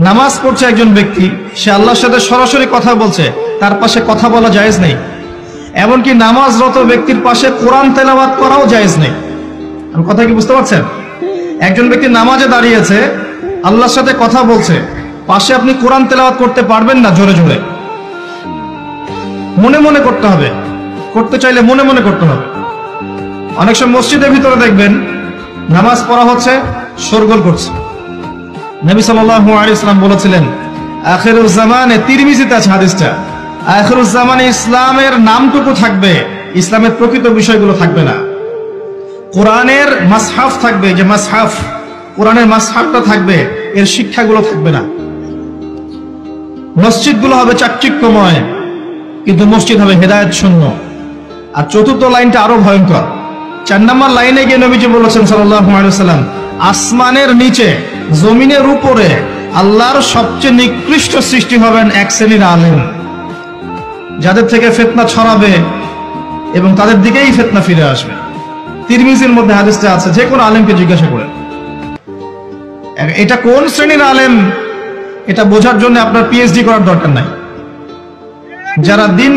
নামাজ পড়ছে একজন ব্যক্তি, সে আল্লাহর সাথে সরাসরি কথা বলছে, তার পাশে কথা বলা জায়েজ নেই। এমনকি নামাজরত ব্যক্তির পাশে কোরআন তেলাওয়াত করাও জায়েজ নেই। আমি কথা কি বুঝতে পারছেন? একজন ব্যক্তি নামাজে দাঁড়িয়েছে, আল্লাহর সাথে কথা বলছে, পাশে আপনি কোরআন তেলাওয়াত করতে পারবেন না জোরে জোরে। মনে মনে করতে হবে, করতে চাইলে মনে মনে করতে হবে। অনেক সময় মসজিদের ভিতরে দেখবেন নামাজ পড়া হচ্ছে, শোরগোল করছে। নবী সাল্লাল্লাহু আলাইহি ওয়াসাল্লাম বলেছিলেন, আখিরুজ জামানে, তিরমিজিতে আছে হাদিসটা, আখিরুজ জামানে ইসলামের নামটুকু থাকবে, ইসলামের প্রকৃত বিষয়গুলো থাকবে না। কোরআনের মাসহাফ থাকবে, যে মাসহাফ, কোরআনের মাসহাফটা থাকবে, এর শিক্ষাগুলো থাকবে না। মসজিদগুলো হবে চাকচিক্যময়, কিন্তু মসজিদ হবে হেদায়েত শূন্য। আর চতুর্থ লাইনটা আরো ভয়ঙ্কর। 4 নম্বর লাইনে গিয়ে নবীজি বলেছেন সাল্লাল্লাহু আলাইহি ওয়াসাল্লাম, আসমানের নিচে জমিনের উপরে আল্লাহর সবচেয়ে নিকৃষ্ট সৃষ্টি হবেন এক শ্রেণীর আলেম, যাদের থেকে ফিতনা ছড়াবে এবং তাদের দিকেই ফিতনা ফিরে আসবে। তিরমিজির মধ্যে হাদিসটা আছে, যে কোনো আলেমকে জিজ্ঞাসা করেন এটা কোন শ্রেণীর আলেম, এটা বোঝার জন্য আপনার পিএইচডি করার দরকার নাই। যারা দিন